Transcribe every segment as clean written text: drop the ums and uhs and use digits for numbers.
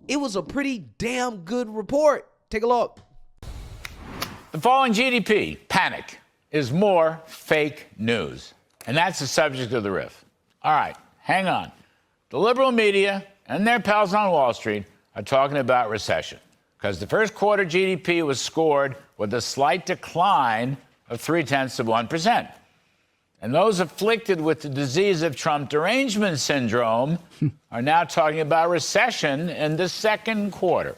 it was a pretty damn good report. Take a look. The falling GDP panic is more fake news. And that's the subject of the riff. All right, hang on. The liberal media and their pals on Wall Street are talking about recession because the first quarter GDP was scored with a slight decline of 0.3%. And those afflicted with the disease of Trump derangement syndrome are now talking about recession in the second quarter.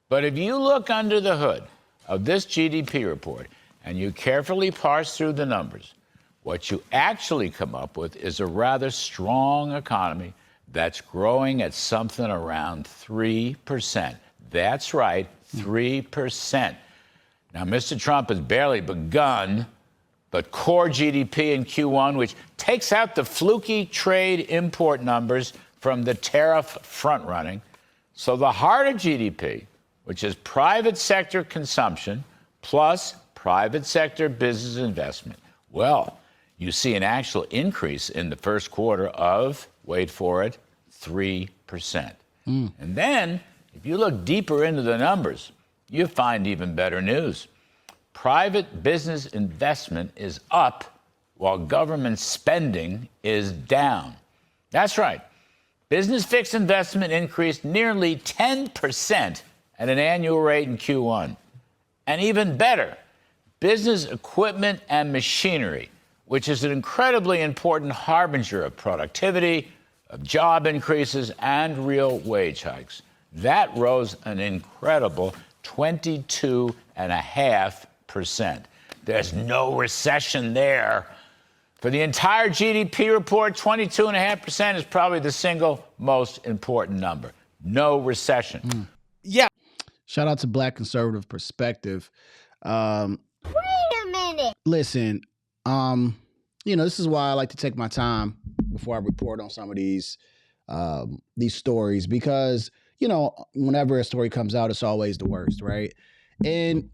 But if you look under the hood of this GDP report and you carefully parse through the numbers, what you actually come up with is a rather strong economy that's growing at something around 3%. That's right, 3%. Now, Mr. Trump has barely begun, but core GDP in Q1, which takes out the fluky trade import numbers from the tariff front-running, so the heart of GDP, which is private sector consumption plus private sector business investment, well, you see an actual increase in the first quarter of, wait for it, 3%. And then, if you look deeper into the numbers, you find even better news. Private business investment is up while government spending is down. That's right. Business fixed investment increased nearly 10% at an annual rate in Q1. And even better, business equipment and machinery, which is an incredibly important harbinger of productivity, of job increases, and real wage hikes. That rose an incredible 22.5%. There's no recession there. For the entire GDP report, 22.5% is probably the single most important number. No recession. Yeah. Shout out to Black Conservative Perspective. Wait a minute. Listen, this is why I like to take my time before I report on some of these stories because, whenever a story comes out, it's always the worst, right? And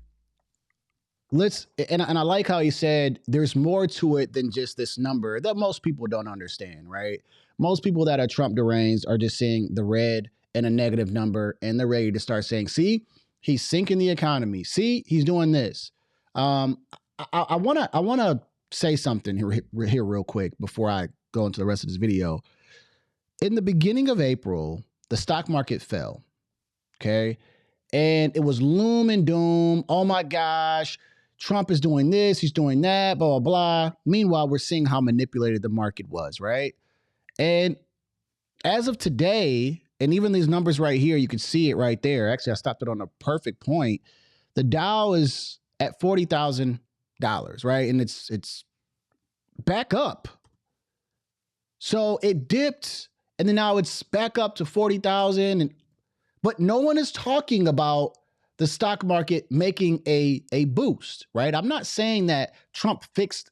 I like how he said there's more to it than just this number that most people don't understand, right? Most people that are Trump deranged are just seeing the red and a negative number, and they're ready to start saying, see, he's sinking the economy. See, he's doing this. I wanna say something here real quick before I go into the rest of this video. In the beginning of April, the stock market fell, okay? And it was gloom and doom. Oh my gosh, Trump is doing this, he's doing that, blah, blah, blah. Meanwhile, we're seeing how manipulated the market was, right? And as of today, and even these numbers right here, you can see it right there. Actually, I stopped it on a perfect point. The Dow is at $40,000, right? And it's back up. So it dipped, and then now it's back up to 40,000. But no one is talking about the stock market making a boost, right? I'm not saying that Trump fixed,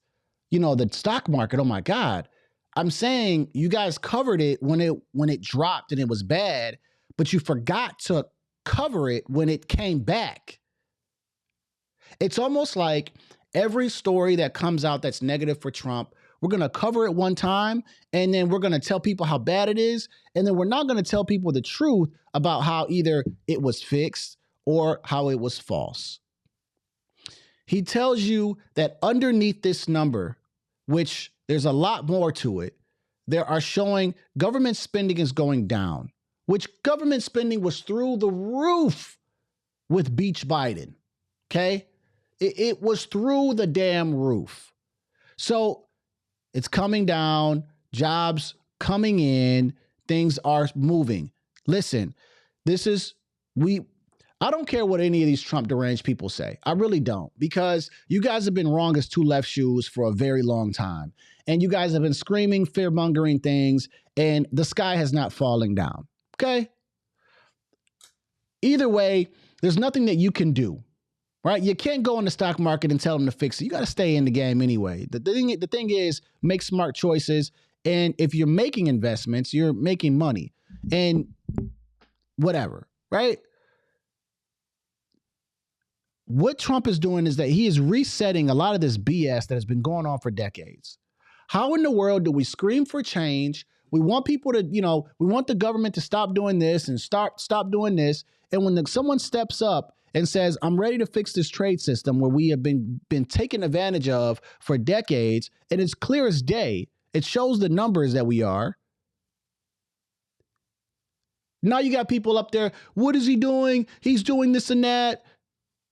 the stock market. Oh my God. I'm saying you guys covered it when it dropped and it was bad, but you forgot to cover it when it came back. It's almost like every story that comes out that's negative for Trump, we're going to cover it one time, and then we're going to tell people how bad it is, and then we're not going to tell people the truth about how either it was fixed or how it was false. He tells you that underneath this number, which there's a lot more to it, there are showing government spending is going down, which government spending was through the roof with Beach Biden, okay? It was through the damn roof. So it's coming down, jobs coming in, things are moving. Listen, I don't care what any of these Trump deranged people say. I really don't, because you guys have been wrong as two left shoes for a very long time. And you guys have been screaming, fear-mongering things, and the sky has not fallen down, okay? Either way, there's nothing that you can do, right? You can't go in the stock market and tell them to fix it. You got to stay in the game anyway. The thing is, make smart choices. And if you're making investments, you're making money and whatever, right? What Trump is doing is that he is resetting a lot of this BS that has been going on for decades. How in the world do we scream for change We want people to, we want the government to stop doing this and stop doing this. And when someone steps up and says, I'm ready to fix this trade system where we have been taken advantage of for decades, and it's clear as day, it shows the numbers that we are. Now you got people up there, what is he doing? He's doing this and that.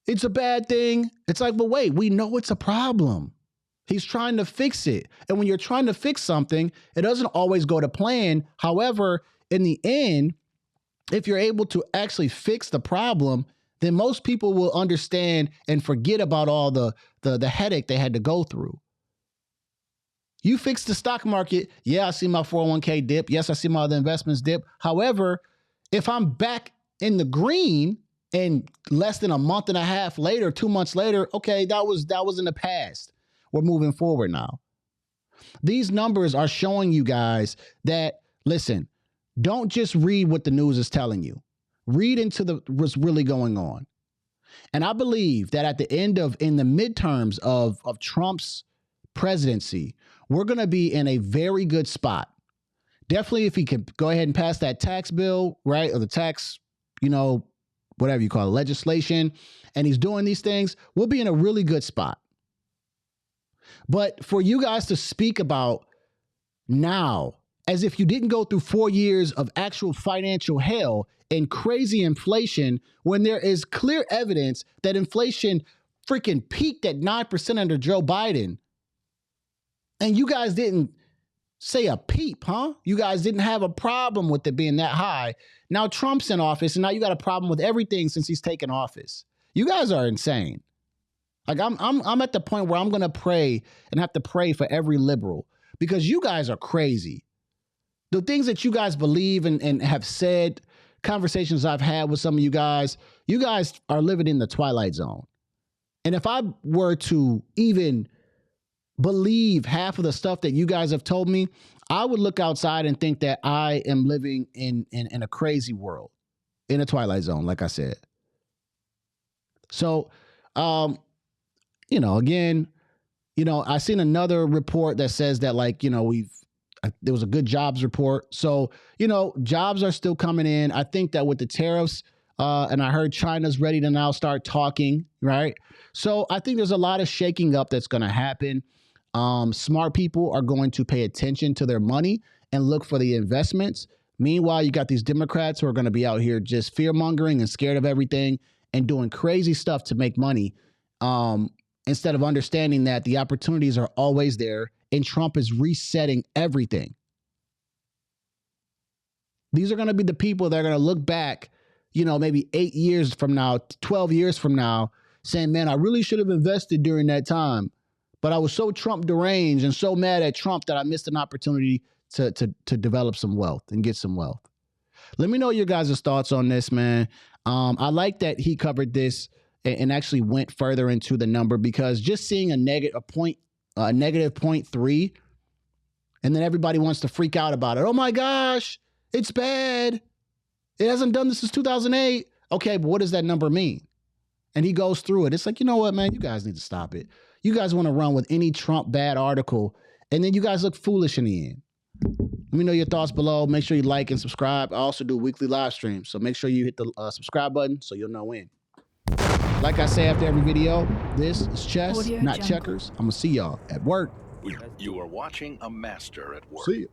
It's a bad thing. It's like, but wait, we know it's a problem. He's trying to fix it. And when you're trying to fix something, it doesn't always go to plan. However, in the end, if you're able to actually fix the problem, then most people will understand and forget about all the headache they had to go through. You fix the stock market. Yeah, I see my 401k dip. Yes, I see my other investments dip. However, if I'm back in the green and less than a month and a half later, 2 months later, okay, that was in the past. We're moving forward now. These numbers are showing you guys that, listen, don't just read what the news is telling you. Read into what's really going on. And I believe that at the end in the midterms of Trump's presidency, we're going to be in a very good spot. Definitely if he could go ahead and pass that tax bill, right? Or the tax, whatever you call it, legislation, and he's doing these things, we'll be in a really good spot. But for you guys to speak about now, as if you didn't go through 4 years of actual financial hell and crazy inflation, when there is clear evidence that inflation freaking peaked at 9% under Joe Biden, and you guys didn't say a peep, huh? You guys didn't have a problem with it being that high. Now Trump's in office, and now you got a problem with everything since he's taken office. You guys are insane. Like I'm at the point where I'm going to pray and have to pray for every liberal, because you guys are crazy. The things that you guys believe and have said, conversations I've had with some of you guys are living in the twilight zone. And if I were to even believe half of the stuff that you guys have told me, I would look outside and think that I am living in a crazy world, in a twilight zone, like I said. So, again, I seen another report that says that, there was a good jobs report. So, jobs are still coming in. I think that with the tariffs, and I heard China's ready to now start talking, right? So I think there's a lot of shaking up that's going to happen. Smart people are going to pay attention to their money and look for the investments. Meanwhile, you got these Democrats who are going to be out here just fear mongering and scared of everything and doing crazy stuff to make money. Instead of understanding that the opportunities are always there and Trump is resetting everything. These are going to be the people that are going to look back, maybe 8 years from now, 12 years from now, saying, man, I really should have invested during that time. But I was so Trump deranged and so mad at Trump that I missed an opportunity to develop some wealth and get some wealth. Let me know your guys' thoughts on this, man. I like that he covered this and actually went further into the number, because just seeing a negative 0.3, and then everybody wants to freak out about it. Oh my gosh, it's bad. It hasn't done this since 2008. Okay, but what does that number mean? And he goes through it. It's like, you know what, man, you guys need to stop it. You guys want to run with any Trump bad article, and then you guys look foolish in the end. Let me know your thoughts below. Make sure you like and subscribe. I also do weekly live streams, so make sure you hit the subscribe button so you'll know when. Like I say after every video, this is chess, not checkers. I'm going to see y'all at work. You are watching a master at work. See ya.